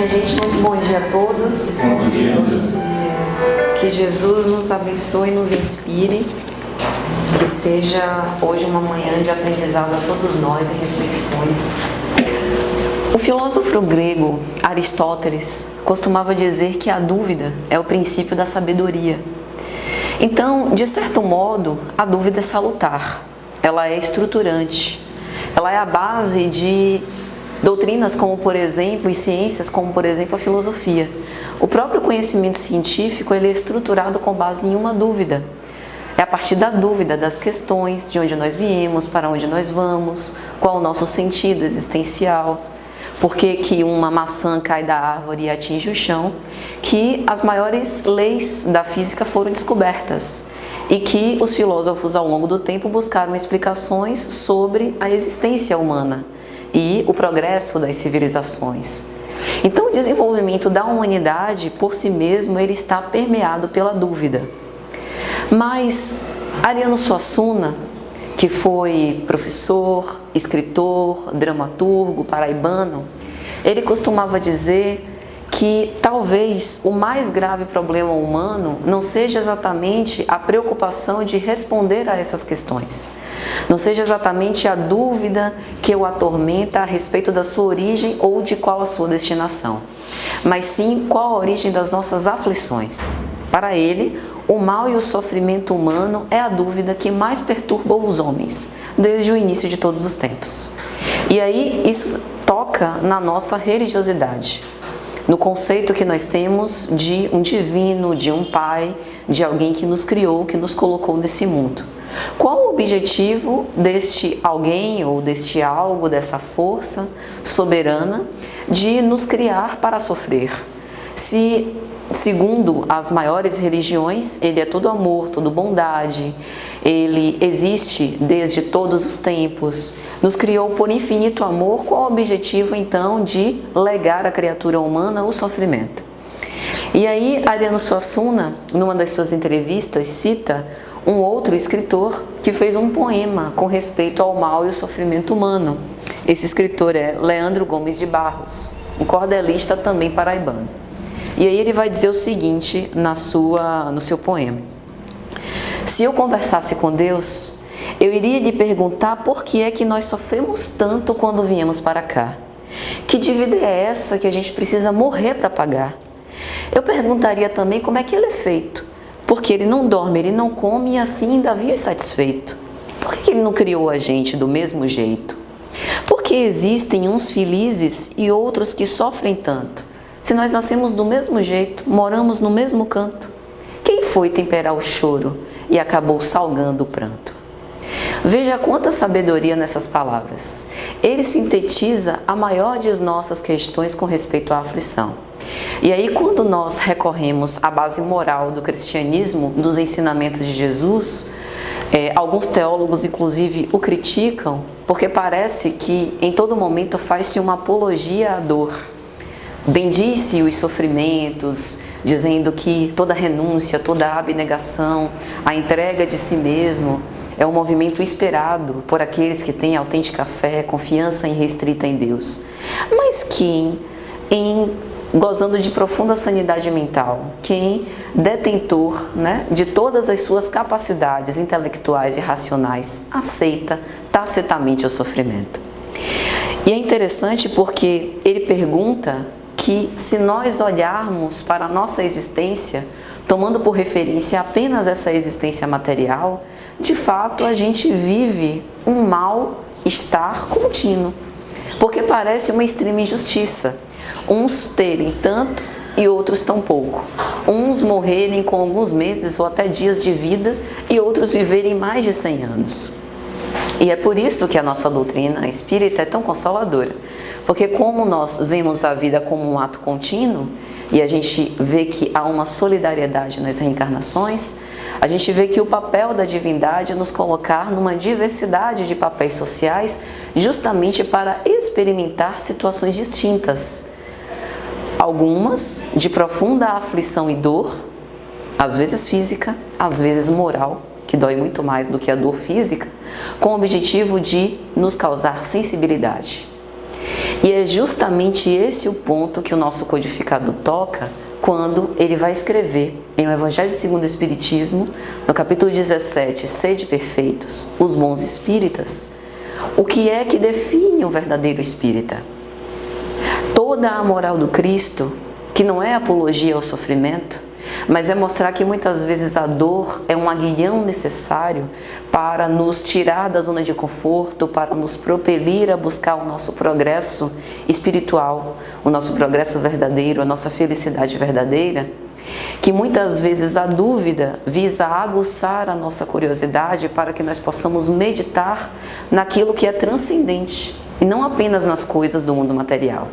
Minha gente, muito bom dia a todos. Bom dia. Que Jesus nos abençoe e nos inspire. Que seja hoje uma manhã de aprendizado a todos nós e reflexões. O filósofo grego Aristóteles costumava dizer que a dúvida é o princípio da sabedoria. Então, de certo modo, a dúvida é salutar. Ela é estruturante. Ela é a base de doutrinas como, por exemplo, e ciências como, por exemplo, a filosofia. O próprio conhecimento científico ele é estruturado com base em uma dúvida. É a partir da dúvida das questões, de onde nós viemos, para onde nós vamos, qual o nosso sentido existencial, por que uma maçã cai da árvore e atinge o chão, que as maiores leis da física foram descobertas e que os filósofos ao longo do tempo buscaram explicações sobre a existência humana e o progresso das civilizações. Então, o desenvolvimento da humanidade, por si mesmo, ele está permeado pela dúvida. Mas Ariano Suassuna, que foi professor, escritor, dramaturgo, paraibano, ele costumava dizer que talvez o mais grave problema humano não seja exatamente a preocupação de responder a essas questões. Não seja exatamente a dúvida que o atormenta a respeito da sua origem ou de qual a sua destinação, mas sim qual a origem das nossas aflições. Para ele, o mal e o sofrimento humano é a dúvida que mais perturba os homens, desde o início de todos os tempos. E aí, isso toca na nossa religiosidade, no conceito que nós temos de um divino, de um pai, de alguém que nos criou, que nos colocou nesse mundo. Qual o objetivo deste alguém ou deste algo, dessa força soberana de nos criar para sofrer? Se, segundo as maiores religiões, ele é todo amor, todo bondade, ele existe desde todos os tempos, nos criou por infinito amor, qual o objetivo então de legar à criatura humana o sofrimento? E aí, Ariano Suassuna, numa das suas entrevistas, cita um outro escritor que fez um poema com respeito ao mal e o sofrimento humano. Esse escritor é Leandro Gomes de Barros, um cordelista também paraibano. E aí ele vai dizer o seguinte no seu poema: se eu conversasse com Deus, eu iria lhe perguntar por que é que nós sofremos tanto quando viemos para cá. Que dívida é essa que a gente precisa morrer para pagar? Eu perguntaria também como é que ele é feito, porque ele não dorme, ele não come e assim ainda vive satisfeito. Por que ele não criou a gente do mesmo jeito? Por que existem uns felizes e outros que sofrem tanto? Se nós nascemos do mesmo jeito, moramos no mesmo canto, quem foi temperar o choro e acabou salgando o pranto? Veja quanta sabedoria nessas palavras. Ele sintetiza a maior de nossas questões com respeito à aflição. E aí, quando nós recorremos à base moral do cristianismo, dos ensinamentos de Jesus, alguns teólogos, inclusive, o criticam, porque parece que em todo momento faz-se uma apologia à dor. Bendice os sofrimentos, dizendo que toda renúncia, toda abnegação, a entrega de si mesmo é um movimento esperado por aqueles que têm autêntica fé, confiança irrestrita em Deus. Mas quem, gozando de profunda sanidade mental, quem detentor, de todas as suas capacidades intelectuais e racionais, aceita tacitamente o sofrimento? E é interessante porque ele pergunta que se nós olharmos para a nossa existência, tomando por referência apenas essa existência material, de fato a gente vive um mal-estar contínuo, porque parece uma extrema injustiça. Uns terem tanto e outros tão pouco. Uns morrerem com alguns meses ou até dias de vida e outros viverem mais de 100 anos. E é por isso que a nossa doutrina espírita é tão consoladora. Porque como nós vemos a vida como um ato contínuo, e a gente vê que há uma solidariedade nas reencarnações, a gente vê que o papel da divindade é nos colocar numa diversidade de papéis sociais, justamente para experimentar situações distintas. Algumas de profunda aflição e dor, às vezes física, às vezes moral, que dói muito mais do que a dor física, com o objetivo de nos causar sensibilidade. E é justamente esse o ponto que o nosso codificador toca quando ele vai escrever em O Evangelho segundo o Espiritismo, no capítulo 17, Sede perfeitos, os bons espíritas, o que é que define o verdadeiro espírita? Toda a moral do Cristo, que não é apologia ao sofrimento, mas é mostrar que muitas vezes a dor é um aguilhão necessário para nos tirar da zona de conforto, para nos propelir a buscar o nosso progresso espiritual, o nosso progresso verdadeiro, a nossa felicidade verdadeira, que muitas vezes a dúvida visa aguçar a nossa curiosidade para que nós possamos meditar naquilo que é transcendente e não apenas nas coisas do mundo material.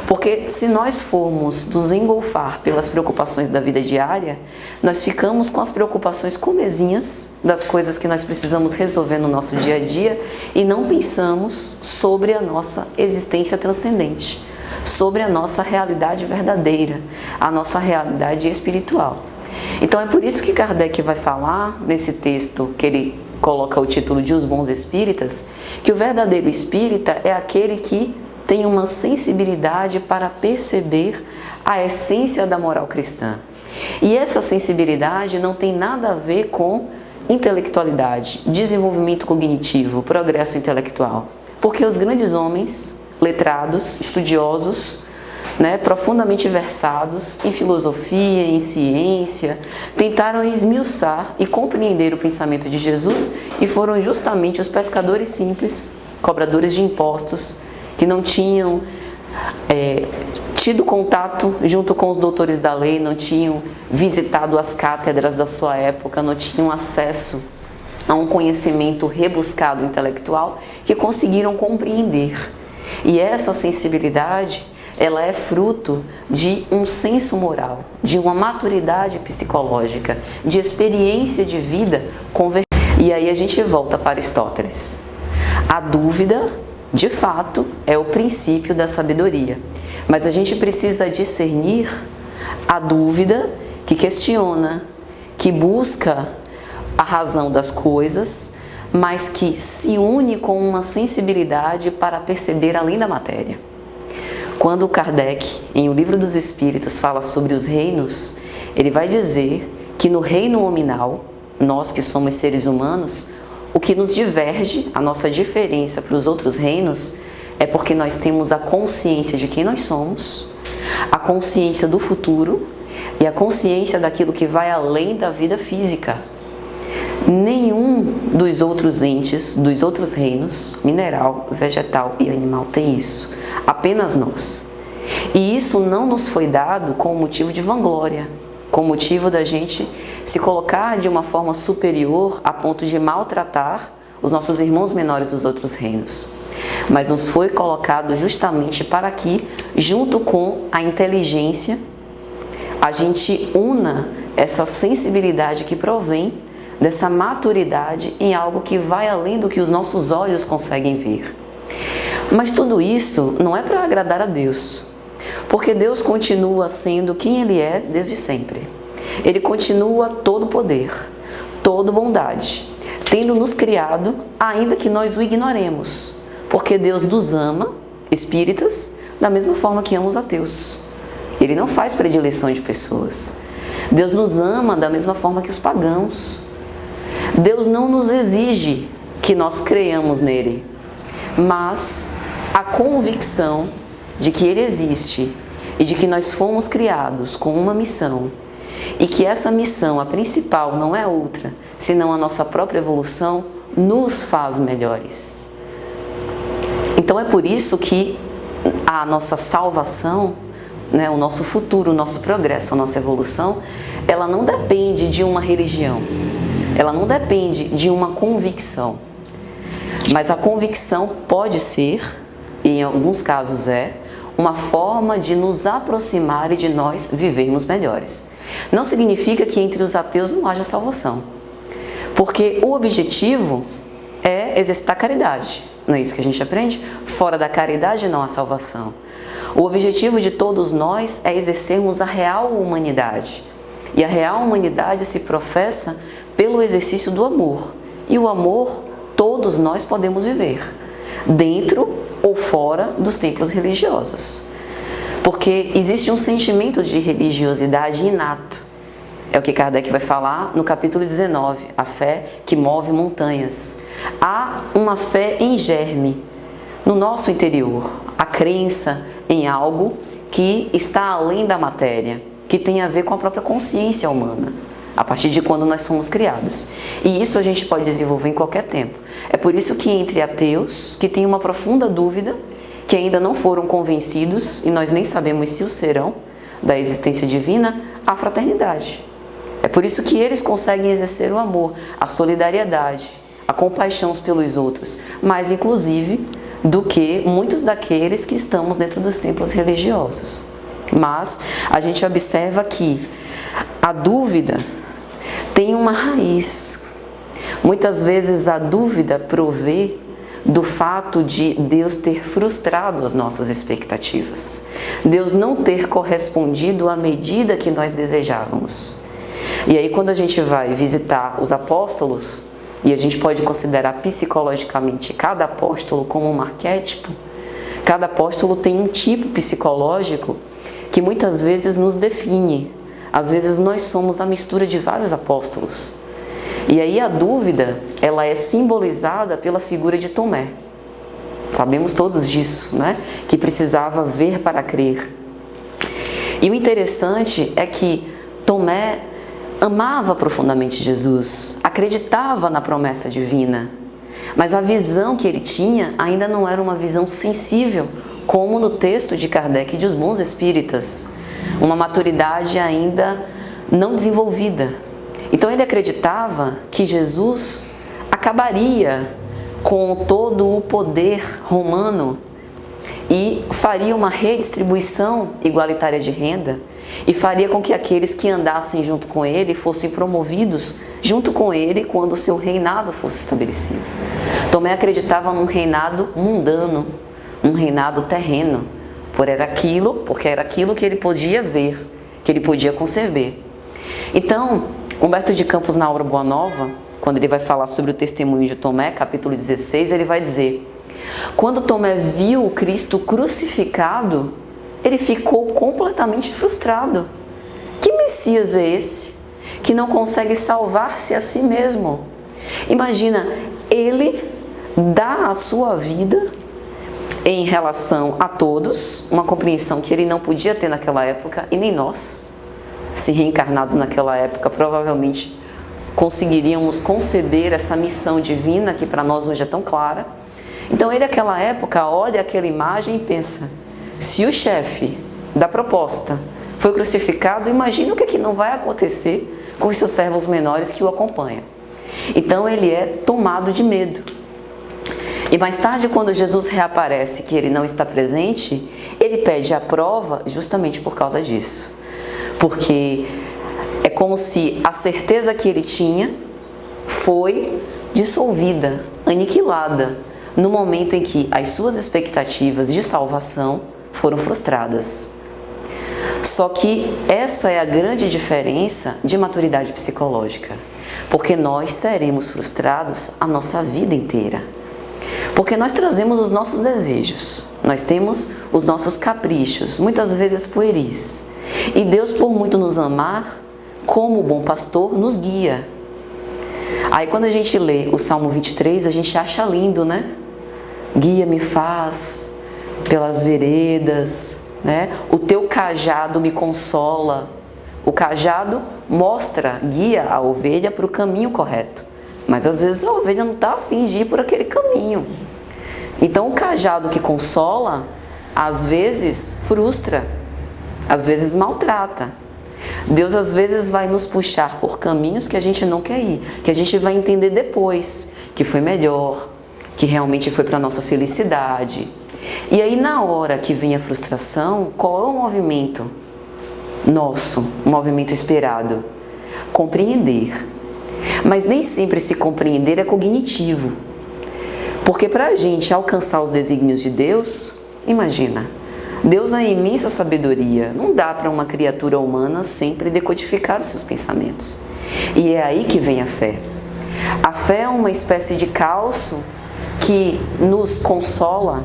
Porque se nós formos nos engolfar pelas preocupações da vida diária, nós ficamos com as preocupações comezinhas das coisas que nós precisamos resolver no nosso dia a dia e não pensamos sobre a nossa existência transcendente, sobre a nossa realidade verdadeira, a nossa realidade espiritual. Então é por isso que Kardec vai falar nesse texto que ele coloca o título de Os Bons Espíritas, que o verdadeiro espírita é aquele que tem uma sensibilidade para perceber a essência da moral cristã. E essa sensibilidade não tem nada a ver com intelectualidade, desenvolvimento cognitivo, progresso intelectual. Porque os grandes homens, letrados, estudiosos, profundamente versados em filosofia, em ciência, tentaram esmiuçar e compreender o pensamento de Jesus e foram justamente os pescadores simples, cobradores de impostos, que não tinham tido contato junto com os doutores da lei, não tinham visitado as cátedras da sua época, não tinham acesso a um conhecimento rebuscado intelectual, que conseguiram compreender. E essa sensibilidade, ela é fruto de um senso moral, de uma maturidade psicológica, de experiência de vida. E aí a gente volta para Aristóteles. A dúvida, de fato, é o princípio da sabedoria. Mas a gente precisa discernir a dúvida que questiona, que busca a razão das coisas, mas que se une com uma sensibilidade para perceber além da matéria. Quando Kardec, em O Livro dos Espíritos, fala sobre os reinos, ele vai dizer que no reino nominal, nós que somos seres humanos, o que nos diverge, a nossa diferença para os outros reinos, é porque nós temos a consciência de quem nós somos, a consciência do futuro e a consciência daquilo que vai além da vida física. Nenhum dos outros entes, dos outros reinos, mineral, vegetal e animal, tem isso. Apenas nós. E isso não nos foi dado com motivo de vanglória, com motivo da gente se colocar de uma forma superior a ponto de maltratar os nossos irmãos menores dos outros reinos. Mas nos foi colocado justamente para que, junto com a inteligência, a gente una essa sensibilidade que provém dessa maturidade em algo que vai além do que os nossos olhos conseguem ver. Mas tudo isso não é para agradar a Deus, porque Deus continua sendo quem Ele é desde sempre. Ele continua todo poder, toda bondade, tendo nos criado, ainda que nós o ignoremos, porque Deus nos ama, espíritas, da mesma forma que ama os ateus. Ele não faz predileção de pessoas. Deus nos ama da mesma forma que os pagãos. Deus não nos exige que nós creiamos nele, mas a convicção de que Ele existe e de que nós fomos criados com uma missão e que essa missão, a principal, não é outra, senão a nossa própria evolução, nos faz melhores. Então é por isso que a nossa salvação, o nosso futuro, o nosso progresso, a nossa evolução, ela não depende de uma religião, ela não depende de uma convicção. Mas a convicção pode ser, e em alguns casos é, uma forma de nos aproximar e de nós vivermos melhores. Não significa que entre os ateus não haja salvação, porque o objetivo é exercitar a caridade. Não é isso que a gente aprende? Fora da caridade não há salvação. O objetivo de todos nós é exercermos a real humanidade. E a real humanidade se professa pelo exercício do amor. E o amor todos nós podemos viver, dentro ou fora dos templos religiosos. Porque existe um sentimento de religiosidade inato. É o que Kardec vai falar no capítulo 19, a fé que move montanhas. Há uma fé em germe no nosso interior, a crença em algo que está além da matéria, que tem a ver com a própria consciência humana, a partir de quando nós somos criados. E isso a gente pode desenvolver em qualquer tempo. É por isso que entre ateus, que têm uma profunda dúvida, que ainda não foram convencidos, e nós nem sabemos se o serão, da existência divina, há fraternidade. É por isso que eles conseguem exercer o amor, a solidariedade, a compaixão pelos outros, mais inclusive do que muitos daqueles que estamos dentro dos templos religiosos. Mas a gente observa que a dúvida tem uma raiz. Muitas vezes a dúvida provém do fato de Deus ter frustrado as nossas expectativas, Deus não ter correspondido à medida que nós desejávamos. E aí quando a gente vai visitar os apóstolos, e a gente pode considerar psicologicamente cada apóstolo como um arquétipo, cada apóstolo tem um tipo psicológico que muitas vezes nos define. Às vezes nós somos a mistura de vários apóstolos. E aí a dúvida, ela é simbolizada pela figura de Tomé. Sabemos todos disso, né? Que precisava ver para crer. E o interessante é que Tomé amava profundamente Jesus, acreditava na promessa divina, mas a visão que ele tinha ainda não era uma visão sensível, como no texto de Kardec e dos bons espíritas, uma maturidade ainda não desenvolvida. Então ele acreditava que Jesus acabaria com todo o poder romano e faria uma redistribuição igualitária de renda e faria com que aqueles que andassem junto com ele fossem promovidos junto com ele quando o seu reinado fosse estabelecido. Tomé acreditava num reinado mundano, um reinado terreno, porque era aquilo que ele podia ver, que ele podia conceber. Então, Humberto de Campos, na obra Boa Nova, quando ele vai falar sobre o testemunho de Tomé, capítulo 16, ele vai dizer: quando Tomé viu o Cristo crucificado, ele ficou completamente frustrado. Que Messias é esse que não consegue salvar-se a si mesmo? Imagina, ele dá a sua vida em relação a todos, uma compreensão que ele não podia ter naquela época, e nem nós, se reencarnados naquela época, provavelmente conseguiríamos conceder essa missão divina que para nós hoje é tão clara. Então ele naquela época olha aquela imagem e pensa: se o chefe da proposta foi crucificado, imagina o que não vai acontecer com os seus servos menores que o acompanham. Então ele é tomado de medo. E mais tarde, quando Jesus reaparece que ele não está presente, ele pede a prova justamente por causa disso. Porque é como se a certeza que ele tinha foi dissolvida, aniquilada, no momento em que as suas expectativas de salvação foram frustradas. Só que essa é a grande diferença de maturidade psicológica, porque nós seremos frustrados a nossa vida inteira. Porque nós trazemos os nossos desejos, nós temos os nossos caprichos, muitas vezes pueris. E Deus, por muito nos amar, como bom pastor, nos guia. Aí quando a gente lê o Salmo 23, a gente acha lindo, né? Guia-me, faz pelas veredas, né? O teu cajado me consola. O cajado mostra, guia a ovelha para o caminho correto. Mas às vezes a ovelha não está a fim de ir por aquele caminho. Então o cajado que consola, às vezes frustra, às vezes maltrata. Deus às vezes vai nos puxar por caminhos que a gente não quer ir, que a gente vai entender depois que foi melhor, que realmente foi para a nossa felicidade. E aí na hora que vem a frustração, qual é o movimento nosso, o movimento esperado? Compreender. Mas nem sempre esse compreender é cognitivo. Porque para a gente alcançar os desígnios de Deus, imagina, Deus é imensa sabedoria, não dá para uma criatura humana sempre decodificar os seus pensamentos. E é aí que vem a fé. A fé é uma espécie de calço que nos consola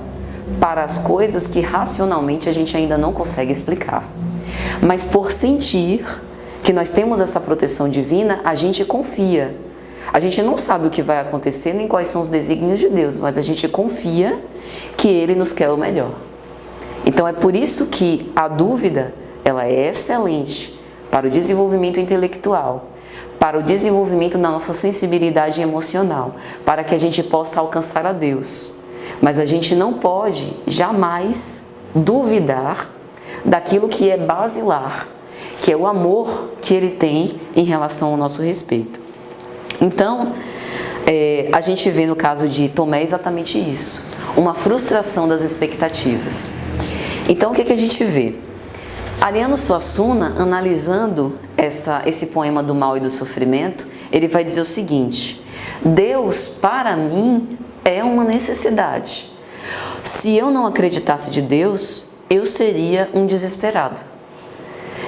para as coisas que racionalmente a gente ainda não consegue explicar. Mas por sentir que nós temos essa proteção divina, a gente confia. A gente não sabe o que vai acontecer nem quais são os desígnios de Deus, mas a gente confia que Ele nos quer o melhor. Então é por isso que a dúvida, ela é excelente para o desenvolvimento intelectual, para o desenvolvimento da nossa sensibilidade emocional, para que a gente possa alcançar a Deus. Mas a gente não pode jamais duvidar daquilo que é basilar, que é o amor que Ele tem em relação ao nosso respeito. Então, a gente vê no caso de Tomé exatamente isso, uma frustração das expectativas. Então, o que a gente vê? Ariano Suassuna, analisando esse poema do mal e do sofrimento, ele vai dizer o seguinte: Deus, para mim, é uma necessidade. Se eu não acreditasse de Deus, eu seria um desesperado.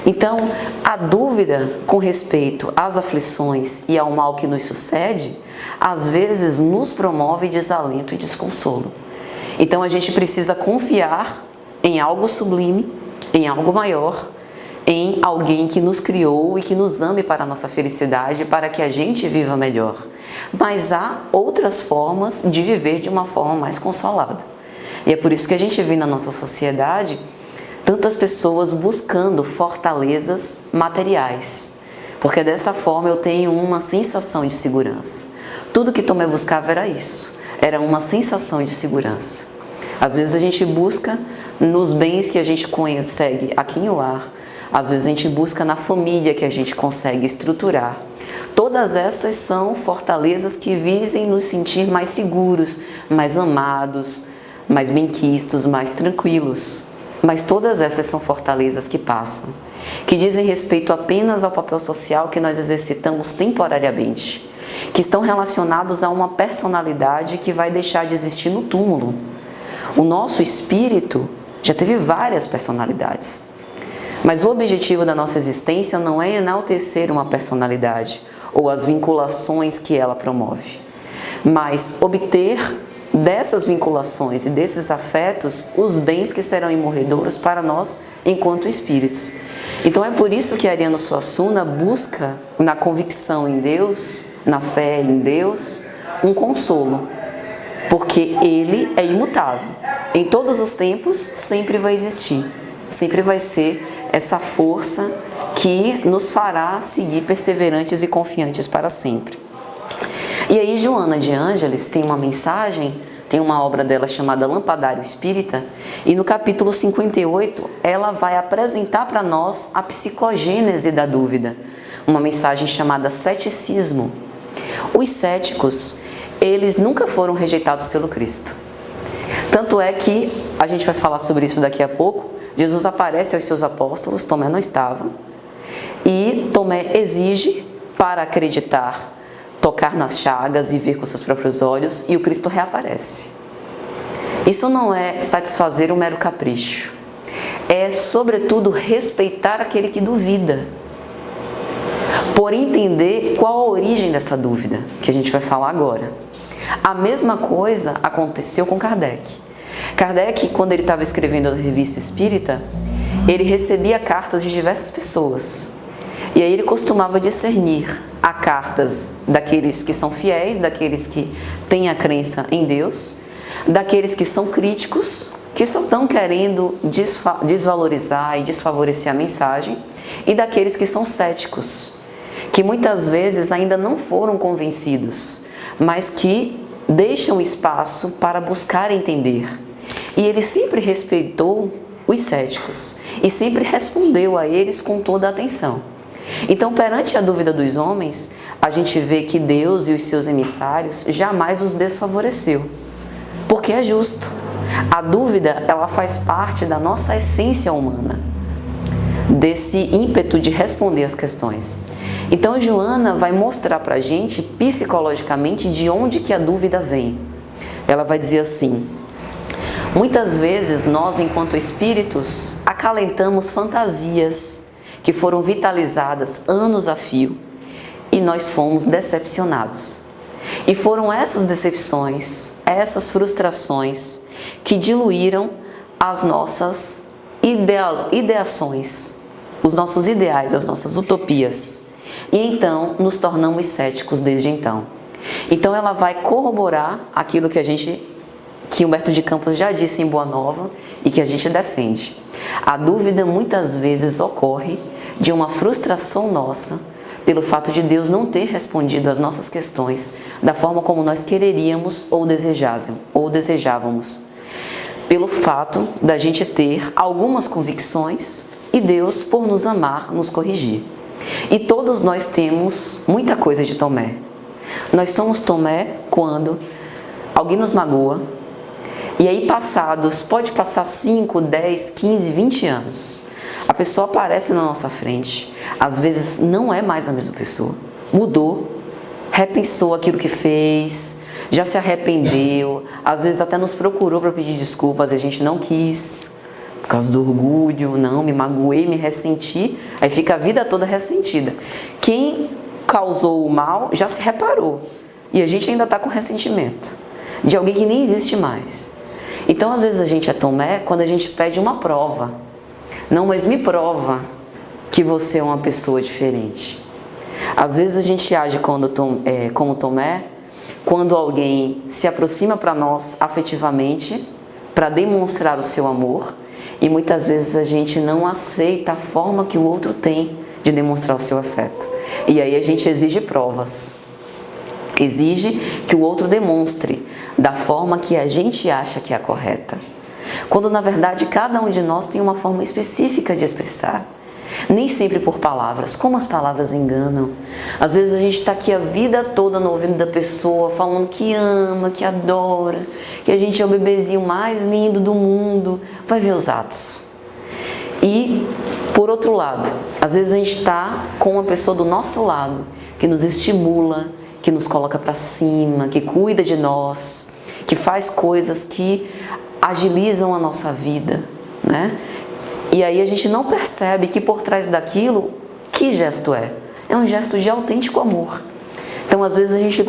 Então, a dúvida com respeito às aflições e ao mal que nos sucede, às vezes nos promove desalento e desconsolo. Então, a gente precisa confiar em algo sublime, em algo maior, em alguém que nos criou e que nos ame para a nossa felicidade, para que a gente viva melhor. Mas há outras formas de viver de uma forma mais consolada. E é por isso que a gente vê na nossa sociedade tantas pessoas buscando fortalezas materiais, porque dessa forma eu tenho uma sensação de segurança. Tudo que Tomé buscava era isso, era uma sensação de segurança. Às vezes a gente busca nos bens que a gente consegue aqui em Uar, às vezes a gente busca na família que a gente consegue estruturar. Todas essas são fortalezas que visem nos sentir mais seguros, mais amados, mais benquistos, mais tranquilos. Mas todas essas são fortalezas que passam, que dizem respeito apenas ao papel social que nós exercitamos temporariamente, que estão relacionados a uma personalidade que vai deixar de existir no túmulo. O nosso espírito já teve várias personalidades, mas o objetivo da nossa existência não é enaltecer uma personalidade ou as vinculações que ela promove, mas obter dessas vinculações e desses afetos os bens que serão imorredouros para nós enquanto espíritos. Então é por isso que Ariano Suassuna busca na convicção em Deus, na fé em Deus, um consolo, porque Ele é imutável. Em todos os tempos sempre vai existir, sempre vai ser essa força que nos fará seguir perseverantes e confiantes para sempre. E aí Joana de Ângeles tem uma mensagem, tem uma obra dela chamada Lampadário Espírita, e no capítulo 58 ela vai apresentar para nós a psicogênese da dúvida, uma mensagem chamada ceticismo. Os céticos, eles nunca foram rejeitados pelo Cristo. Tanto é que, a gente vai falar sobre isso daqui a pouco, Jesus aparece aos seus apóstolos, Tomé não estava, e Tomé exige para acreditar, tocar nas chagas e ver com seus próprios olhos, e o Cristo reaparece. Isso não é satisfazer um mero capricho, é sobretudo respeitar aquele que duvida, por entender qual a origem dessa dúvida, que a gente vai falar agora. A mesma coisa aconteceu com Kardec. Kardec, quando ele estava escrevendo a Revista Espírita, ele recebia cartas de diversas pessoas. E aí ele costumava discernir a cartas daqueles que são fiéis, daqueles que têm a crença em Deus, daqueles que são críticos, que só estão querendo desvalorizar e desfavorecer a mensagem, e daqueles que são céticos, que muitas vezes ainda não foram convencidos, mas que deixam espaço para buscar entender. E ele sempre respeitou os céticos e sempre respondeu a eles com toda a atenção. Então, perante a dúvida dos homens, a gente vê que Deus e os seus emissários jamais os desfavoreceu, porque é justo. A dúvida, ela faz parte da nossa essência humana, desse ímpeto de responder as questões. Então, Joana vai mostrar para a gente, psicologicamente, de onde que a dúvida vem. Ela vai dizer assim: muitas vezes nós, enquanto espíritos, acalentamos fantasias que foram vitalizadas anos a fio e nós fomos decepcionados. E foram essas decepções, essas frustrações que diluíram as nossas ideações, os nossos ideais, as nossas utopias. E então nos tornamos céticos desde então. Então ela vai corroborar aquilo que Humberto de Campos já disse em Boa Nova e que a gente defende. A dúvida muitas vezes ocorre de uma frustração nossa pelo fato de Deus não ter respondido às nossas questões da forma como nós quereríamos ou desejávamos. Pelo fato da gente ter algumas convicções e Deus, por nos amar, nos corrigir. E todos nós temos muita coisa de Tomé. Nós somos Tomé quando alguém nos magoa, e aí pode passar 5, 10, 15, 20 anos. A pessoa aparece na nossa frente, às vezes não é mais a mesma pessoa, mudou, repensou aquilo que fez, já se arrependeu, às vezes até nos procurou para pedir desculpas e a gente não quis, por causa do orgulho, não, me magoei, me ressenti, aí fica a vida toda ressentida. Quem causou o mal já se reparou e a gente ainda está com ressentimento de alguém que nem existe mais. Então às vezes a gente é Tomé quando a gente pede uma prova. Não, mas me prova que você é uma pessoa diferente. Às vezes a gente age como Tomé quando alguém se aproxima para nós afetivamente para demonstrar o seu amor e muitas vezes a gente não aceita a forma que o outro tem de demonstrar o seu afeto. E aí a gente exige provas. Exige que o outro demonstre da forma que a gente acha que é a correta. Quando na verdade cada um de nós tem uma forma específica de expressar. Nem sempre por palavras, como as palavras enganam. Às vezes a gente está aqui a vida toda no ouvido da pessoa, falando que ama, que adora, que a gente é o bebezinho mais lindo do mundo. Vai ver os atos. E, por outro lado, às vezes a gente está com uma pessoa do nosso lado, que nos estimula, que nos coloca para cima, que cuida de nós, que faz coisas que agilizam a nossa vida, né? E aí a gente não percebe que por trás daquilo, que gesto é? É um gesto de autêntico amor. Então às vezes a gente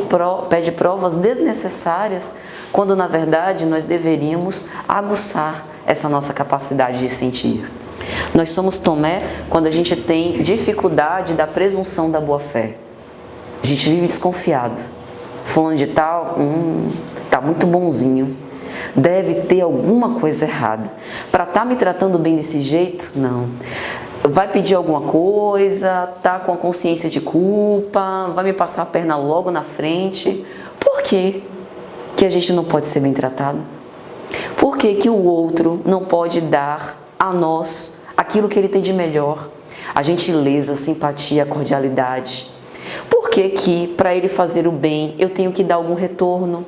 pede provas desnecessárias, quando na verdade nós deveríamos aguçar essa nossa capacidade de sentir. Nós somos Tomé quando a gente tem dificuldade da presunção da boa-fé. A gente vive desconfiado. Fulano de tal, tá muito bonzinho. Deve ter alguma coisa errada. Para estar me tratando bem desse jeito, não. Vai pedir alguma coisa, tá com a consciência de culpa, vai me passar a perna logo na frente. Por quê que a gente não pode ser bem tratado? Por que que o outro não pode dar a nós aquilo que ele tem de melhor? A gentileza, a simpatia, a cordialidade. Por que que para ele fazer o bem eu tenho que dar algum retorno?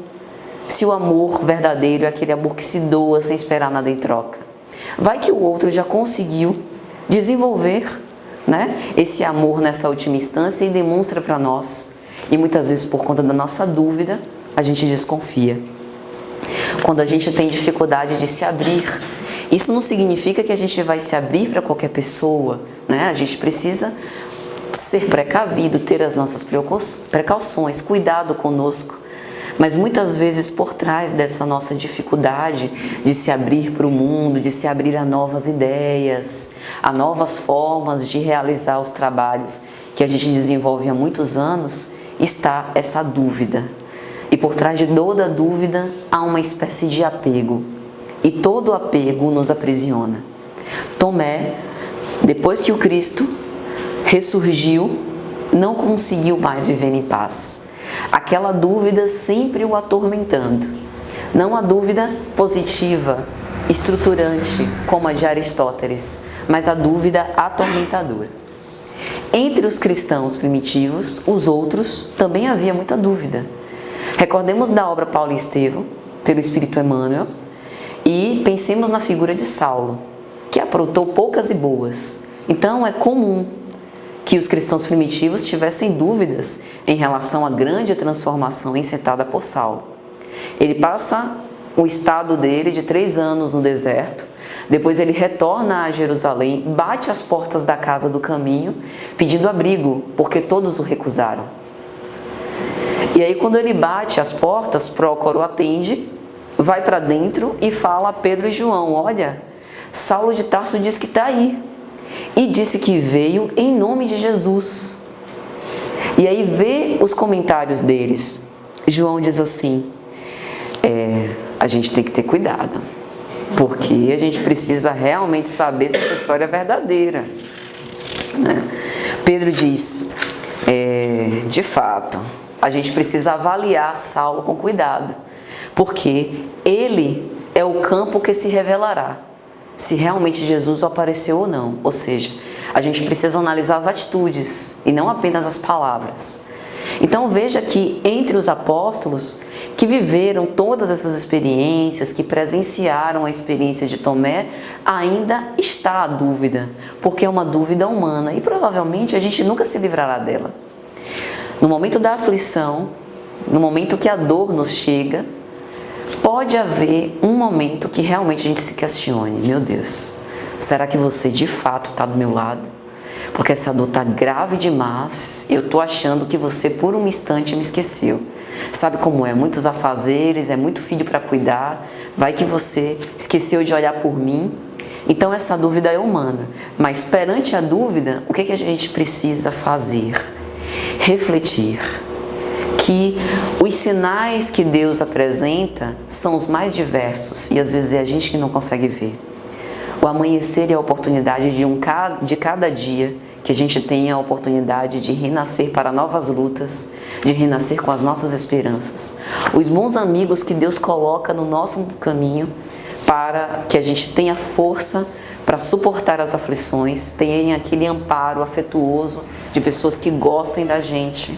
Se o amor verdadeiro é aquele amor que se doa sem esperar nada em troca. Vai que o outro já conseguiu desenvolver, né, esse amor nessa última instância e demonstra para nós. E muitas vezes por conta da nossa dúvida, a gente desconfia. Quando a gente tem dificuldade de se abrir, isso não significa que a gente vai se abrir para qualquer pessoa, né? A gente precisa ser precavido, ter as nossas precauções, cuidado conosco. Mas muitas vezes por trás dessa nossa dificuldade de se abrir para o mundo, de se abrir a novas ideias, a novas formas de realizar os trabalhos que a gente desenvolve há muitos anos, está essa dúvida. E por trás de toda dúvida há uma espécie de apego. E todo apego nos aprisiona. Tomé, depois que o Cristo ressurgiu, não conseguiu mais viver em paz. Aquela dúvida sempre o atormentando. Não a dúvida positiva, estruturante, como a de Aristóteles, mas a dúvida atormentadora. Entre os cristãos primitivos, os outros, também havia muita dúvida. Recordemos da obra Paulo e Estevão, pelo Espírito Emmanuel, e pensemos na figura de Saulo, que aprontou poucas e boas. Então é comum que os cristãos primitivos tivessem dúvidas em relação à grande transformação encetada por Saulo. Ele passa o estado dele de 3 anos no deserto, depois ele retorna a Jerusalém, bate às portas da casa do caminho, pedindo abrigo, porque todos o recusaram. E aí quando ele bate as portas, Prócoro atende, vai para dentro e fala a Pedro e João: olha, Saulo de Tarso diz que está aí e disse que veio em nome de Jesus. E aí vê os comentários deles. João diz assim: a gente tem que ter cuidado, porque a gente precisa realmente saber se essa história é verdadeira, né? Pedro diz: de fato, a gente precisa avaliar Saulo com cuidado, porque ele é o campo que se revelará se realmente Jesus apareceu ou não. Ou seja, a gente precisa analisar as atitudes e não apenas as palavras. Então veja que entre os apóstolos que viveram todas essas experiências, que presenciaram a experiência de Tomé, ainda está a dúvida, porque é uma dúvida humana e provavelmente a gente nunca se livrará dela. No momento da aflição, no momento que a dor nos chega, pode haver um momento que realmente a gente se questione: meu Deus, será que você de fato está do meu lado? Porque essa dor está grave demais, eu estou achando que você por um instante me esqueceu. Sabe como é? Muitos afazeres, é muito filho para cuidar, vai que você esqueceu de olhar por mim. Então essa dúvida é humana, mas perante a dúvida, o que a gente precisa fazer? Refletir que os sinais que Deus apresenta são os mais diversos e às vezes é a gente que não consegue ver. O amanhecer é a oportunidade de cada dia que a gente tenha a oportunidade de renascer para novas lutas, de renascer com as nossas esperanças. Os bons amigos que Deus coloca no nosso caminho para que a gente tenha força para suportar as aflições, tenha aquele amparo afetuoso de pessoas que gostem da gente.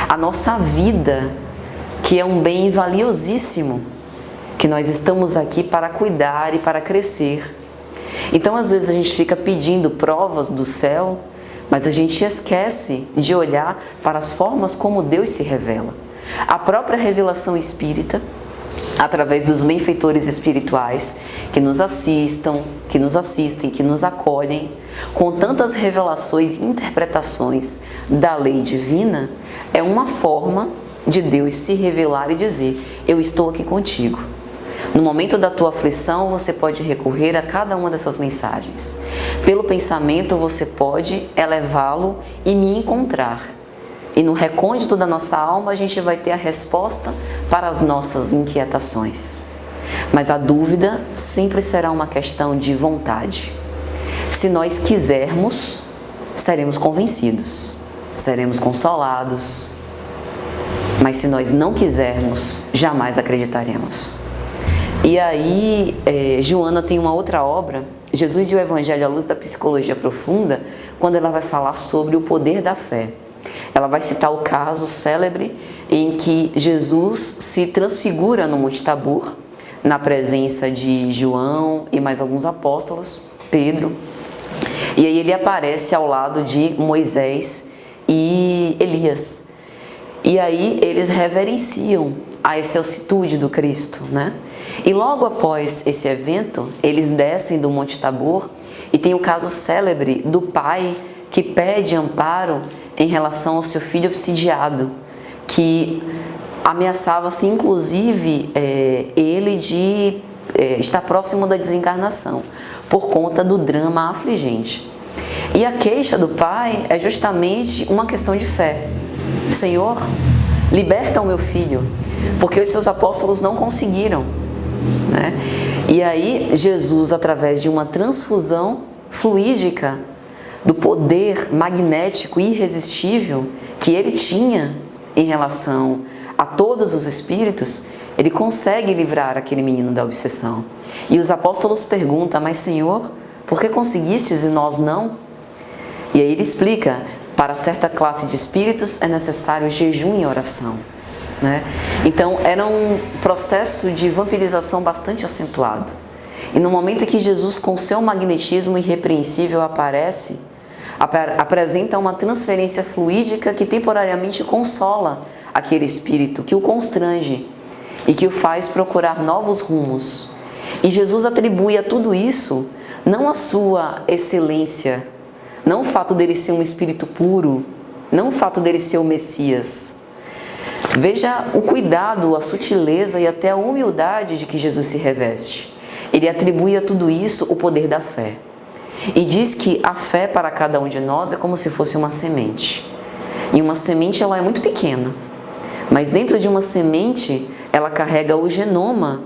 A nossa vida, que é um bem valiosíssimo, que nós estamos aqui para cuidar e para crescer. Então, às vezes a gente fica pedindo provas do céu, mas a gente esquece de olhar para as formas como Deus se revela. A própria revelação espírita, através dos benfeitores espirituais que nos assistem, que nos acolhem, com tantas revelações e interpretações da lei divina, é uma forma de Deus se revelar e dizer: eu estou aqui contigo. No momento da tua aflição, você pode recorrer a cada uma dessas mensagens. Pelo pensamento, você pode elevá-lo e me encontrar. E no recôndito da nossa alma, a gente vai ter a resposta para as nossas inquietações. Mas a dúvida sempre será uma questão de vontade. Se nós quisermos, seremos convencidos, seremos consolados. Mas se nós não quisermos, jamais acreditaremos. E aí, Joana tem uma outra obra, Jesus e o Evangelho à Luz da Psicologia Profunda, quando ela vai falar sobre o poder da fé. Ela vai citar o caso célebre em que Jesus se transfigura no Monte Tabor, na presença de João e mais alguns apóstolos, Pedro. E aí ele aparece ao lado de Moisés e Elias. E aí eles reverenciam a excelsitude do Cristo, né? E logo após esse evento, eles descem do Monte Tabor e tem o caso célebre do pai que pede amparo em relação ao seu filho obsidiado, que ameaçava-se inclusive ele de estar próximo da desencarnação, por conta do drama afligente. E a queixa do pai é justamente uma questão de fé. Senhor, liberta o meu filho, porque os seus apóstolos não conseguiram, né? E aí Jesus, através de uma transfusão fluídica do poder magnético irresistível que ele tinha em relação a todos os espíritos, ele consegue livrar aquele menino da obsessão. E os apóstolos perguntam: mas Senhor, por que conseguistes e nós não? E aí ele explica: para certa classe de espíritos é necessário jejum e oração, né? Então era um processo de vampirização bastante acentuado. E no momento em que Jesus, com seu magnetismo irrepreensível, apresenta uma transferência fluídica que temporariamente consola aquele espírito, que o constrange e que o faz procurar novos rumos. E Jesus atribui a tudo isso não a sua excelência, não o fato dele ser um espírito puro, não o fato dele ser o Messias, Veja o cuidado, a sutileza e até a humildade de que Jesus se reveste. Ele atribui a tudo isso o poder da fé. E diz que a fé para cada um de nós é como se fosse uma semente. E uma semente ela é muito pequena, mas dentro de uma semente ela carrega o genoma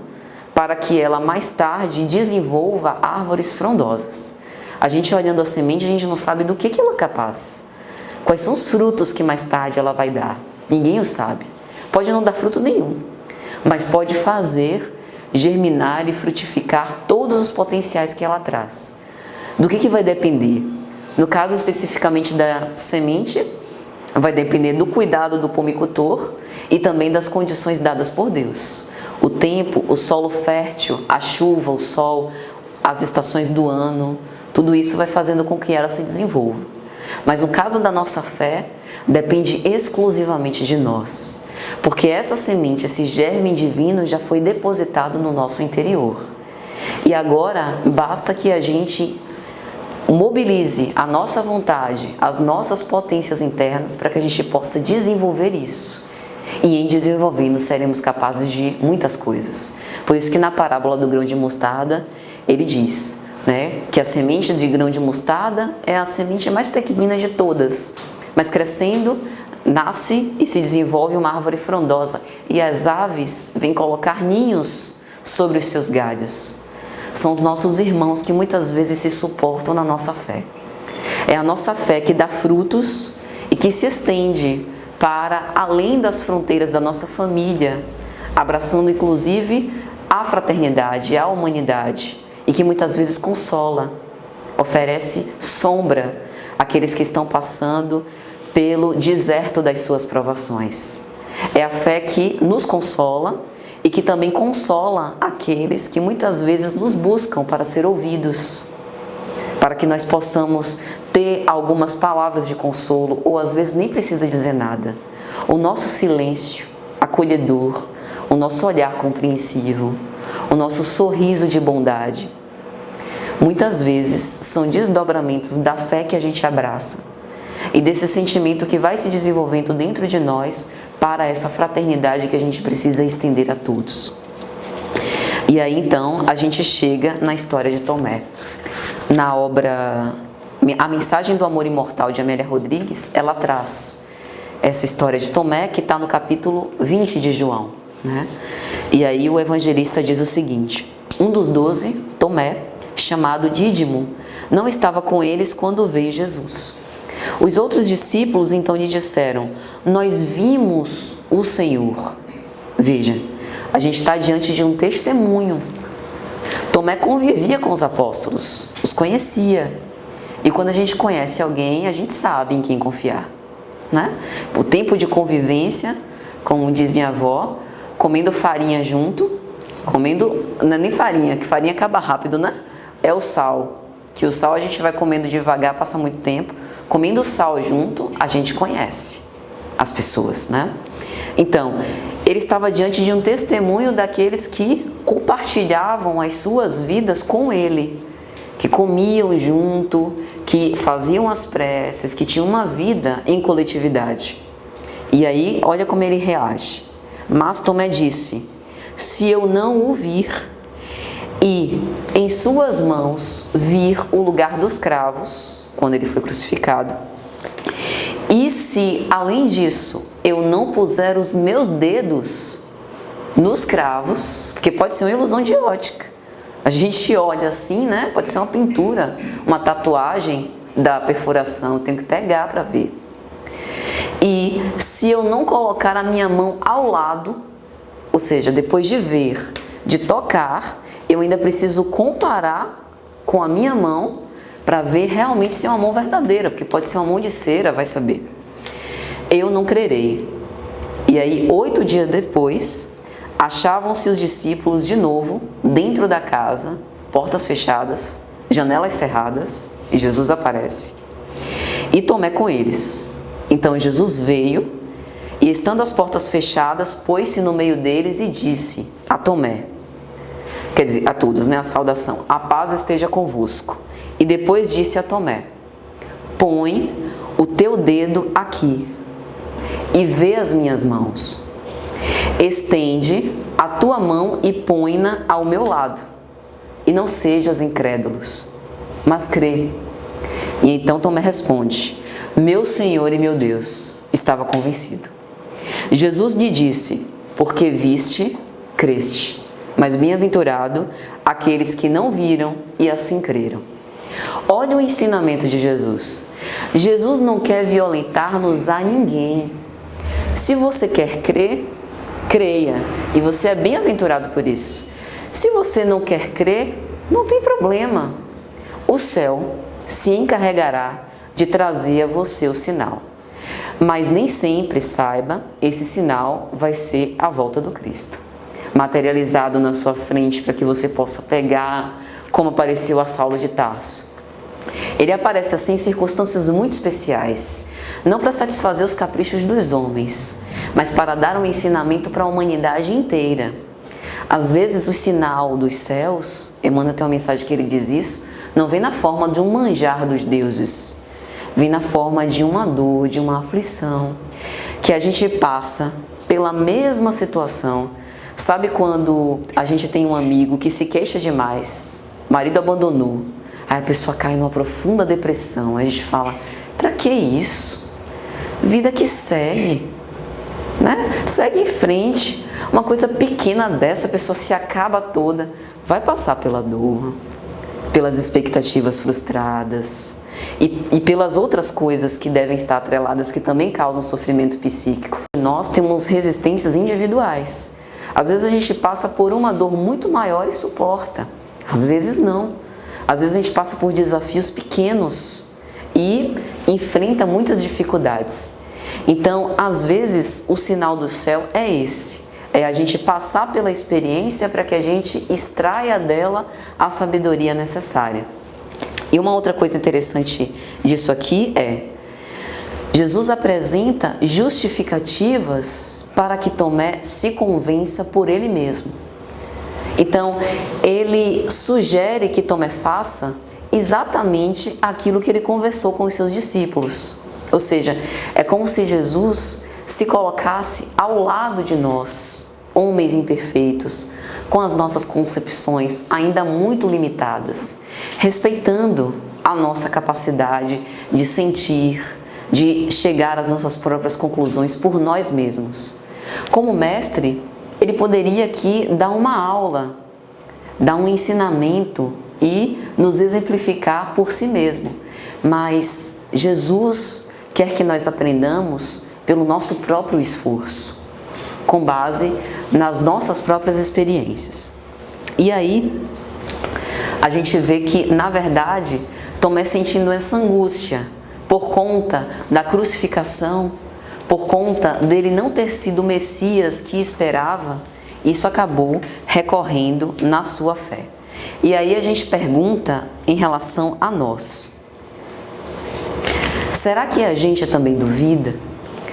para que ela mais tarde desenvolva árvores frondosas. A gente olhando a semente, a gente não sabe do que ela é capaz. Quais são os frutos que mais tarde ela vai dar? Ninguém o sabe. Pode não dar fruto nenhum, mas pode fazer germinar e frutificar todos os potenciais que ela traz. Do que vai depender? No caso especificamente da semente, vai depender do cuidado do pomicultor e também das condições dadas por Deus. O tempo, o solo fértil, a chuva, o sol, as estações do ano, tudo isso vai fazendo com que ela se desenvolva. Mas no caso da nossa fé, depende exclusivamente de nós, porque essa semente, esse germe divino já foi depositado no nosso interior. E agora basta que a gente mobilize a nossa vontade, as nossas potências internas para que a gente possa desenvolver isso. E em desenvolvendo seremos capazes de muitas coisas. Por isso que na parábola do grão de mostarda, ele diz, que a semente de grão de mostarda é a semente mais pequenina de todas, mas crescendo, nasce e se desenvolve uma árvore frondosa, e as aves vêm colocar ninhos sobre os seus galhos. São os nossos irmãos que muitas vezes se suportam na nossa fé. É a nossa fé que dá frutos e que se estende para além das fronteiras da nossa família, abraçando inclusive a fraternidade, a humanidade, e que muitas vezes consola, oferece sombra àqueles que estão passando pelo deserto das suas provações. É a fé que nos consola e que também consola aqueles que muitas vezes nos buscam para ser ouvidos, para que nós possamos ter algumas palavras de consolo, ou às vezes nem precisa dizer nada. O nosso silêncio acolhedor, o nosso olhar compreensivo, o nosso sorriso de bondade, muitas vezes são desdobramentos da fé que a gente abraça e desse sentimento que vai se desenvolvendo dentro de nós para essa fraternidade que a gente precisa estender a todos. E aí então a gente chega na história de Tomé. Na obra A Mensagem do Amor Imortal de Amélia Rodrigues, ela traz essa história de Tomé que está no capítulo 20 de João, E aí o evangelista diz o seguinte: um dos 12, Tomé, chamado Dídimo, não estava com eles quando veio Jesus. Os outros discípulos então lhe disseram: nós vimos o Senhor. Veja, a gente está diante de um testemunho. Tomé convivia com os apóstolos, os conhecia. E quando a gente conhece alguém, a gente sabe em quem confiar, O tempo de convivência, como diz minha avó, comendo farinha junto, não é nem farinha, que farinha acaba rápido, É o sal, que o sal a gente vai comendo devagar, passa muito tempo. Comendo o sal junto, a gente conhece as pessoas, Então, ele estava diante de um testemunho daqueles que compartilhavam as suas vidas com ele, que comiam junto, que faziam as preces, que tinham uma vida em coletividade. E aí, olha como ele reage. Mas Tomé disse: se eu não o vir e em suas mãos vir o lugar dos cravos, quando ele foi crucificado, e se, além disso, eu não puser os meus dedos nos cravos, porque pode ser uma ilusão de ótica, a gente olha assim, pode ser uma pintura, uma tatuagem da perfuração, eu tenho que pegar para ver. E se eu não colocar a minha mão ao lado, ou seja, depois de ver, de tocar, eu ainda preciso comparar com a minha mão para ver realmente se é uma mão verdadeira, porque pode ser uma mão de cera, vai saber. Eu não crerei. E aí, 8 dias depois, achavam-se os discípulos de novo dentro da casa, portas fechadas, janelas cerradas, e Jesus aparece. E Tomé com eles. Então Jesus veio e, estando as portas fechadas, pôs-se no meio deles e disse a Tomé, quer dizer, a todos, a saudação: a paz esteja convosco. E depois disse a Tomé: põe o teu dedo aqui e vê as minhas mãos. Estende a tua mão e põe-na ao meu lado, e não sejas incrédulos, mas crê. E então Tomé responde: meu Senhor e meu Deus. Estava convencido. Jesus lhe disse: porque viste, creste. Mas bem-aventurado aqueles que não viram e assim creram. Olha o ensinamento de Jesus. Jesus não quer violentar-nos a ninguém. Se você quer crer, creia, e você é bem-aventurado por isso. Se você não quer crer, não tem problema. O céu se encarregará de trazer a você o sinal. Mas nem sempre, saiba, esse sinal vai ser a volta do Cristo, materializado na sua frente para que você possa pegar, como apareceu a Saulo de Tarso. Ele aparece assim em circunstâncias muito especiais, não para satisfazer os caprichos dos homens, mas para dar um ensinamento para a humanidade inteira. Às vezes o sinal dos céus, Emmanuel tem uma mensagem que ele diz isso, não vem na forma de um manjar dos deuses, vem na forma de uma dor, de uma aflição, que a gente passa pela mesma situação. Sabe quando a gente tem um amigo que se queixa demais, o marido abandonou, aí a pessoa cai numa profunda depressão, a gente fala, pra que isso? Vida que segue, né? Segue em frente. Uma coisa pequena dessa, a pessoa se acaba toda, vai passar pela dor, pelas expectativas frustradas e pelas outras coisas que devem estar atreladas, que também causam sofrimento psíquico. Nós temos resistências individuais. Às vezes a gente passa por uma dor muito maior e suporta. Às vezes não. Às vezes a gente passa por desafios pequenos e enfrenta muitas dificuldades. Então, às vezes, o sinal do céu é esse. É a gente passar pela experiência para que a gente extraia dela a sabedoria necessária. E uma outra coisa interessante disso aqui é, Jesus apresenta justificativas para que Tomé se convença por ele mesmo. Então, ele sugere que Tomé faça exatamente aquilo que ele conversou com os seus discípulos. Ou seja, é como se Jesus se colocasse ao lado de nós, homens imperfeitos, com as nossas concepções ainda muito limitadas, respeitando a nossa capacidade de sentir, de chegar às nossas próprias conclusões por nós mesmos. Como mestre, ele poderia aqui dar uma aula, dar um ensinamento e nos exemplificar por si mesmo. Mas Jesus quer que nós aprendamos pelo nosso próprio esforço, com base nas nossas próprias experiências. E aí, a gente vê que, na verdade, Tomé sentindo essa angústia por conta da crucificação, por conta dele não ter sido o Messias que esperava, isso acabou recorrendo na sua fé. E aí a gente pergunta em relação a nós. Será que a gente também duvida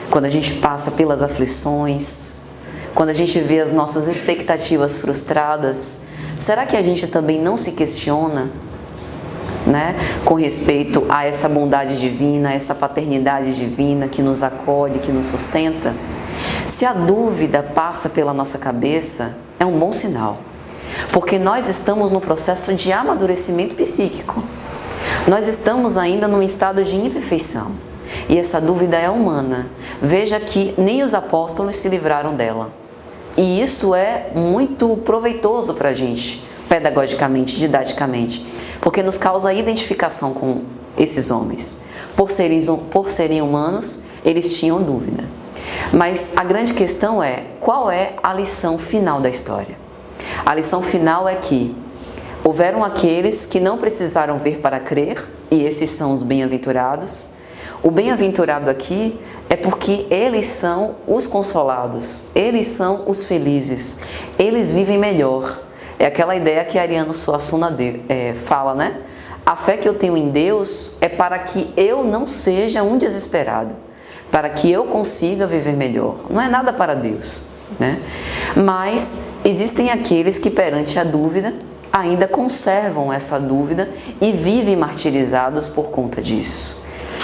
quando a gente passa pelas aflições, quando a gente vê as nossas expectativas frustradas? Será que a gente também não se questiona, né, com respeito a essa bondade divina, a essa paternidade divina que nos acolhe, que nos sustenta? Se a dúvida passa pela nossa cabeça, é um bom sinal, porque nós estamos no processo de amadurecimento psíquico. Nós estamos ainda num estado de imperfeição e essa dúvida é humana. Veja que nem os apóstolos se livraram dela. E isso é muito proveitoso para a gente, pedagogicamente, didaticamente, porque nos causa identificação com esses homens. Por serem humanos, eles tinham dúvida. Mas a grande questão é, qual é a lição final da história? A lição final é que houveram aqueles que não precisaram ver para crer, e esses são os bem-aventurados. O bem-aventurado aqui é porque eles são os consolados, eles são os felizes, eles vivem melhor. É aquela ideia que Ariano Suassuna fala, né? A fé que eu tenho em Deus é para que eu não seja um desesperado, para que eu consiga viver melhor. Não é nada para Deus, né? Mas existem aqueles que perante a dúvida ainda conservam essa dúvida e vivem martirizados por conta disso.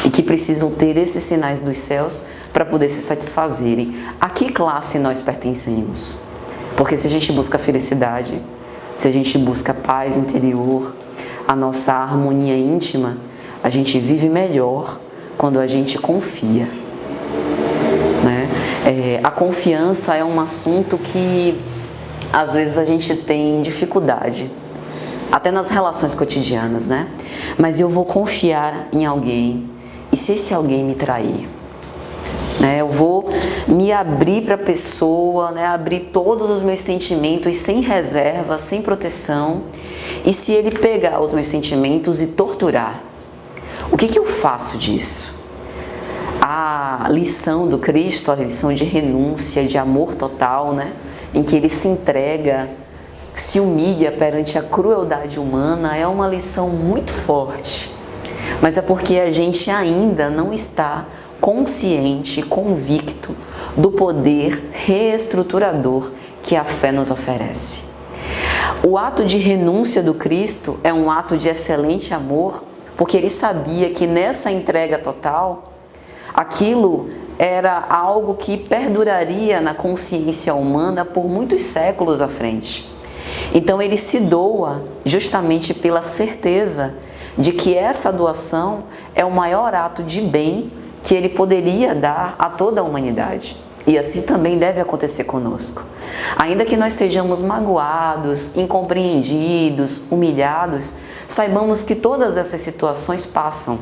E que precisam ter esses sinais dos céus para poder se satisfazerem. A que classe nós pertencemos? Porque se a gente busca felicidade, se a gente busca paz interior, a nossa harmonia íntima, a gente vive melhor quando a gente confia, né? A confiança é um assunto que às vezes a gente tem dificuldade, até nas relações cotidianas, né? Mas eu vou confiar em alguém, e se esse alguém me trair? Né? Eu vou me abrir para a pessoa, né? Abrir todos os meus sentimentos sem reserva, sem proteção, e se ele pegar os meus sentimentos e torturar? O que eu faço disso? A lição do Cristo, a lição de renúncia, de amor total, né? Em que ele se entrega, se humilha perante a crueldade humana, é uma lição muito forte. Mas é porque a gente ainda não está consciente, convicto do poder reestruturador que a fé nos oferece. O ato de renúncia do Cristo é um ato de excelente amor, porque ele sabia que nessa entrega total, aquilo era algo que perduraria na consciência humana por muitos séculos à frente. Então ele se doa justamente pela certeza de que essa doação é o maior ato de bem que ele poderia dar a toda a humanidade. E assim também deve acontecer conosco. Ainda que nós sejamos magoados, incompreendidos, humilhados, saibamos que todas essas situações passam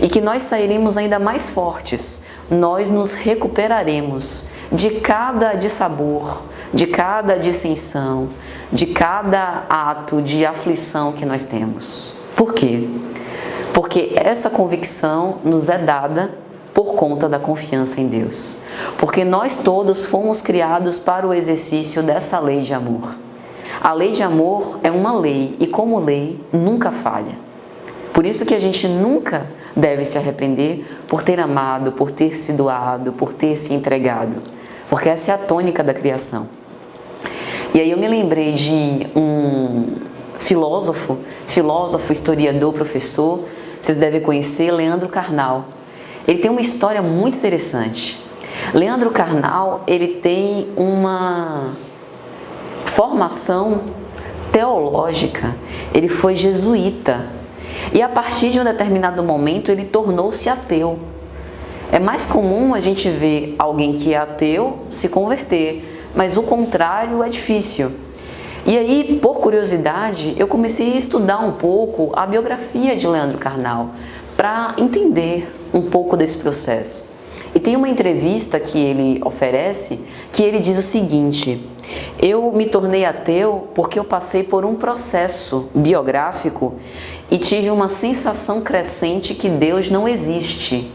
e que nós sairemos ainda mais fortes. Nós nos recuperaremos de cada dissabor, de cada dissensão, de cada ato de aflição que nós temos. Por quê? Porque essa convicção nos é dada por conta da confiança em Deus. Porque nós todos fomos criados para o exercício dessa lei de amor. A lei de amor é uma lei e, como lei, nunca falha. Por isso que a gente nunca deve se arrepender por ter amado, por ter se doado, por ter se entregado. Porque essa é a tônica da criação. E aí eu me lembrei de um filósofo, historiador, professor, vocês devem conhecer, Leandro Carnal. Ele tem uma história muito interessante. Leandro Carnal, ele tem uma formação teológica, ele foi jesuíta. E a partir de um determinado momento ele tornou-se ateu. É mais comum a gente ver alguém que é ateu se converter, mas o contrário é difícil. E aí, por curiosidade, eu comecei a estudar um pouco a biografia de Leandro Carnal para entender um pouco desse processo. E tem uma entrevista que ele oferece que ele diz o seguinte: eu me tornei ateu porque eu passei por um processo biográfico e tive uma sensação crescente que Deus não existe.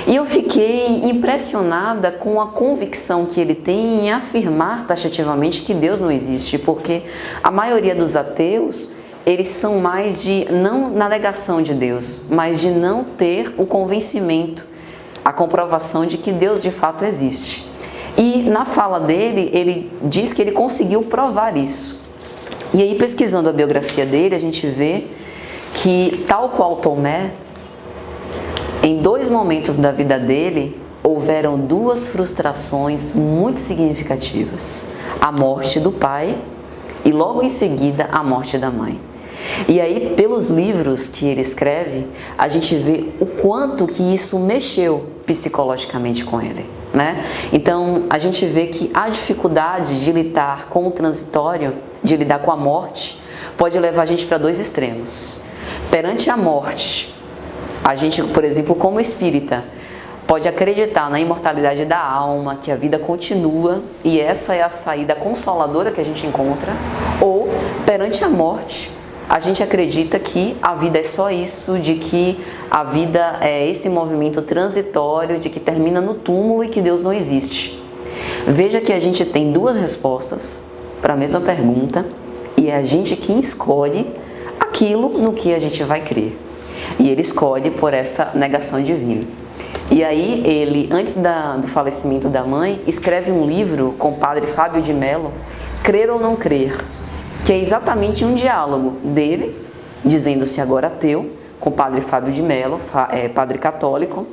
E eu fiquei impressionada com a convicção que ele tem em afirmar taxativamente que Deus não existe, porque a maioria dos ateus, eles são mais de, não na negação de Deus, mas de não ter o convencimento, a comprovação de que Deus de fato existe. E na fala dele, ele diz que ele conseguiu provar isso. E aí, pesquisando a biografia dele, a gente vê que, tal qual Tomé, em 2 momentos da vida dele, houveram 2 frustrações muito significativas: a morte do pai e logo em seguida a morte da mãe. E aí, pelos livros que ele escreve, a gente vê o quanto que isso mexeu psicologicamente com ele, né? Então, a gente vê que a dificuldade de lidar com o transitório, de lidar com a morte, pode levar a gente para 2 extremos. Perante a morte, a gente, por exemplo, como espírita, pode acreditar na imortalidade da alma, que a vida continua e essa é a saída consoladora que a gente encontra. Ou, perante a morte, a gente acredita que a vida é só isso, de que a vida é esse movimento transitório, de que termina no túmulo e que Deus não existe. Veja que a gente tem 2 respostas para a mesma pergunta e é a gente quem escolhe aquilo no que a gente vai crer. E ele escolhe por essa negação divina. E aí ele, antes do falecimento da mãe, escreve um livro com o padre Fábio de Mello, Crer ou Não Crer, que é exatamente um diálogo dele, dizendo-se agora ateu, com o padre Fábio de Mello, padre católico,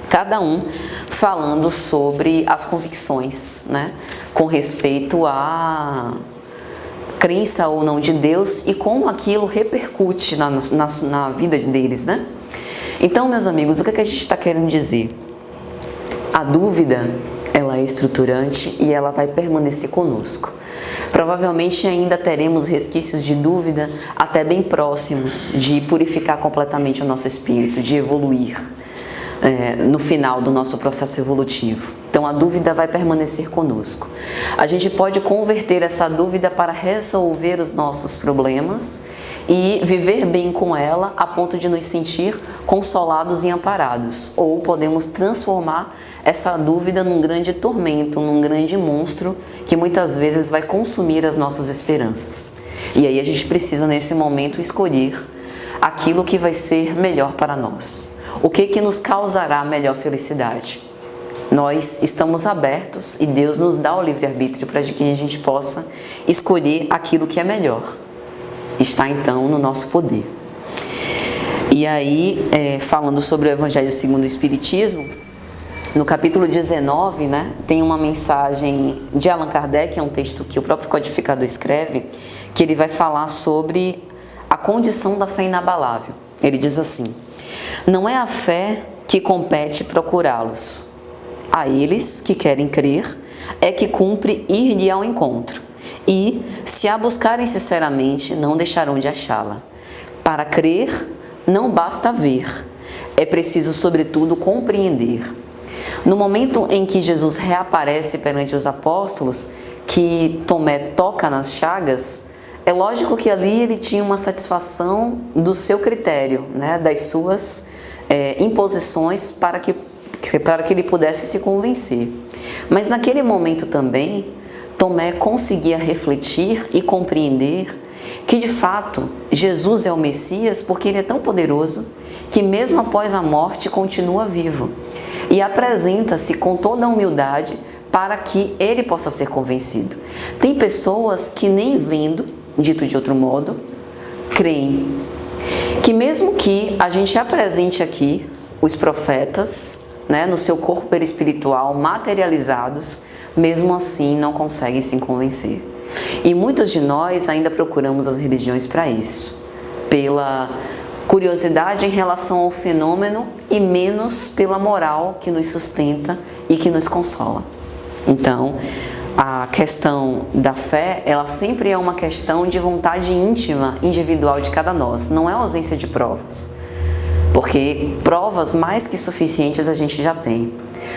cada um falando sobre as convicções, né, com respeito à crença ou não de Deus e como aquilo repercute na vida deles, né? Então, meus amigos, o que a gente está querendo dizer? A dúvida, ela é estruturante e ela vai permanecer conosco. Provavelmente ainda teremos resquícios de dúvida até bem próximos de purificar completamente o nosso espírito, de evoluir no final do nosso processo evolutivo. Então a dúvida vai permanecer conosco. A gente pode converter essa dúvida para resolver os nossos problemas e viver bem com ela a ponto de nos sentir consolados e amparados. Ou podemos transformar essa dúvida num grande tormento, num grande monstro que muitas vezes vai consumir as nossas esperanças. E aí a gente precisa nesse momento escolher aquilo que vai ser melhor para nós. O que nos causará melhor felicidade? Nós estamos abertos e Deus nos dá o livre-arbítrio para que a gente possa escolher aquilo que é melhor. Está então no nosso poder. E aí, falando sobre o Evangelho segundo o Espiritismo, no capítulo 19, né, tem uma mensagem de Allan Kardec, é um texto que o próprio codificador escreve, que ele vai falar sobre a condição da fé inabalável. Ele diz assim: não é a fé que compete procurá-los. A eles que querem crer é que cumpre ir-lhe ao encontro. E, se a buscarem sinceramente, não deixarão de achá-la. Para crer, não basta ver. É preciso, sobretudo, compreender. No momento em que Jesus reaparece perante os apóstolos, que Tomé toca nas chagas, é lógico que ali ele tinha uma satisfação do seu critério, né, das suas imposições para que ele pudesse se convencer. Mas naquele momento também, Tomé conseguia refletir e compreender que de fato Jesus é o Messias porque ele é tão poderoso que mesmo após a morte continua vivo e apresenta-se com toda a humildade para que ele possa ser convencido. Tem pessoas que nem vendo, dito de outro modo, creem. Que mesmo que a gente apresente aqui os profetas, né, no seu corpo perispiritual materializados, mesmo assim não conseguem se convencer. E muitos de nós ainda procuramos as religiões para isso, pela curiosidade em relação ao fenômeno e menos pela moral que nos sustenta e que nos consola. Então, a questão da fé, ela sempre é uma questão de vontade íntima, individual de cada nós, não é ausência de provas. Porque provas mais que suficientes a gente já tem.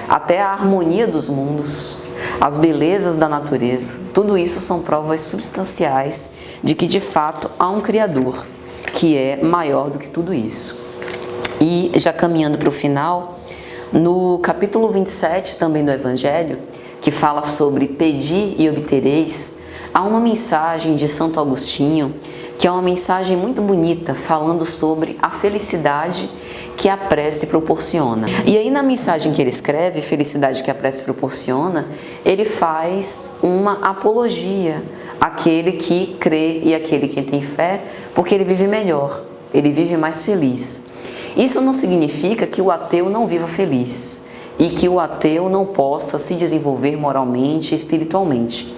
Até a harmonia dos mundos, as belezas da natureza, tudo isso são provas substanciais de que de fato há um Criador que é maior do que tudo isso. E já caminhando para o final, no capítulo 27 também do Evangelho, que fala sobre pedir e obtereis, há uma mensagem de Santo Agostinho, que é uma mensagem muito bonita, falando sobre a felicidade que a prece proporciona. E aí na mensagem que ele escreve, Felicidade que a prece proporciona, ele faz uma apologia àquele que crê e àquele que tem fé, porque ele vive melhor, ele vive mais feliz. Isso não significa que o ateu não viva feliz e que o ateu não possa se desenvolver moralmente e espiritualmente.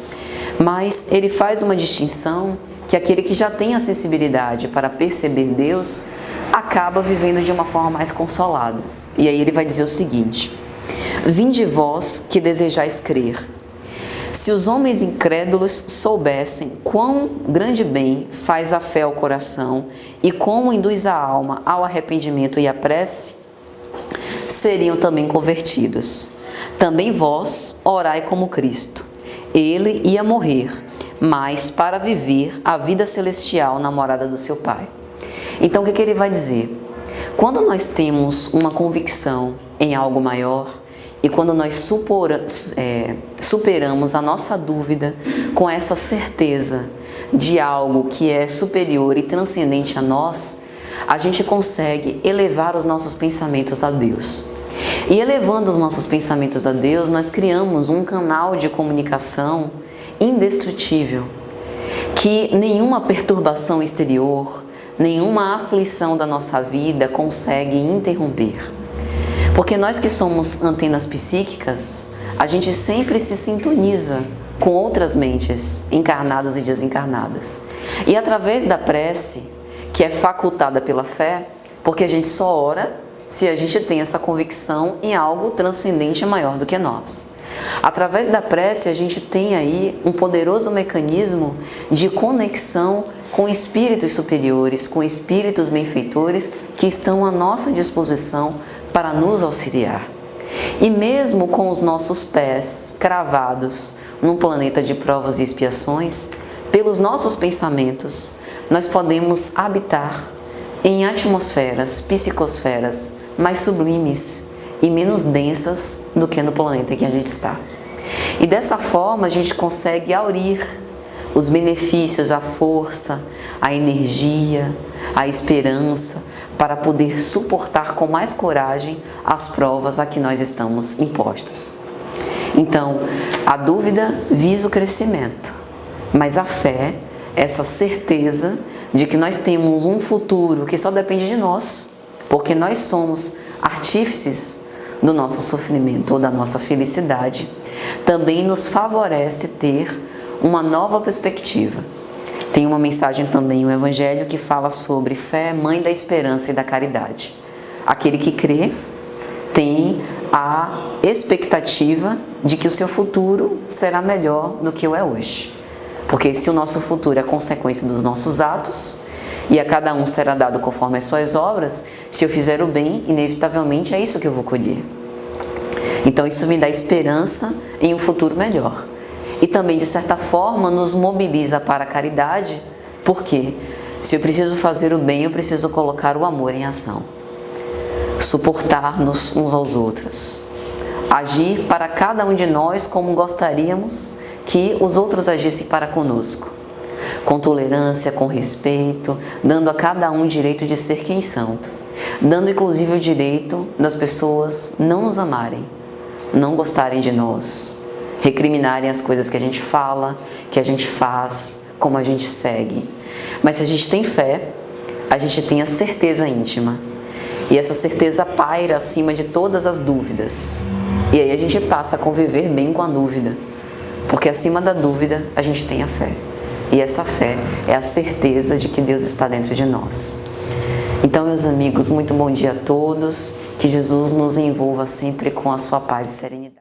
Mas ele faz uma distinção que aquele que já tem a sensibilidade para perceber Deus acaba vivendo de uma forma mais consolada. E aí ele vai dizer o seguinte: vinde vós que desejais crer. Se os homens incrédulos soubessem quão grande bem faz a fé ao coração e como induz a alma ao arrependimento e à prece, seriam também convertidos. Também vós orai como Cristo. Ele ia morrer, mas para viver a vida celestial na morada do seu Pai. Então o que ele vai dizer? Quando nós temos uma convicção em algo maior e quando nós superamos a nossa dúvida com essa certeza de algo que é superior e transcendente a nós, a gente consegue elevar os nossos pensamentos a Deus. E elevando os nossos pensamentos a Deus, nós criamos um canal de comunicação indestrutível, que nenhuma perturbação exterior, nenhuma aflição da nossa vida consegue interromper. Porque nós que somos antenas psíquicas, a gente sempre se sintoniza com outras mentes encarnadas e desencarnadas. E através da prece, que é facultada pela fé, porque a gente só ora se a gente tem essa convicção em algo transcendente e maior do que nós. Através da prece, a gente tem aí um poderoso mecanismo de conexão com espíritos superiores, com espíritos benfeitores que estão à nossa disposição para nos auxiliar. E mesmo com os nossos pés cravados num planeta de provas e expiações, pelos nossos pensamentos, nós podemos habitar em atmosferas, psicosferas mais sublimes e menos densas do que no planeta em que a gente está. E dessa forma a gente consegue aurir os benefícios, a força, a energia, a esperança para poder suportar com mais coragem as provas a que nós estamos impostos. Então, a dúvida visa o crescimento, mas a fé, essa certeza de que nós temos um futuro que só depende de nós, porque nós somos artífices do nosso sofrimento ou da nossa felicidade, também nos favorece ter uma nova perspectiva. Tem uma mensagem também no Evangelho que fala sobre fé, mãe da esperança e da caridade. Aquele que crê tem a expectativa de que o seu futuro será melhor do que o é hoje. Porque se o nosso futuro é consequência dos nossos atos, e a cada um será dado conforme as suas obras, se eu fizer o bem, inevitavelmente é isso que eu vou colher. Então isso me dá esperança em um futuro melhor. E também, de certa forma, nos mobiliza para a caridade, porque se eu preciso fazer o bem, eu preciso colocar o amor em ação. Suportar-nos uns aos outros. Agir para cada um de nós como gostaríamos que os outros agissem para conosco. Com tolerância, com respeito, dando a cada um o direito de ser quem são. Dando inclusive o direito das pessoas não nos amarem, não gostarem de nós, recriminarem as coisas que a gente fala, que a gente faz, como a gente segue. Mas se a gente tem fé, a gente tem a certeza íntima. E essa certeza paira acima de todas as dúvidas. E aí a gente passa a conviver bem com a dúvida. Porque acima da dúvida, a gente tem a fé. E essa fé é a certeza de que Deus está dentro de nós. Então, meus amigos, muito bom dia a todos. Que Jesus nos envolva sempre com a sua paz e serenidade.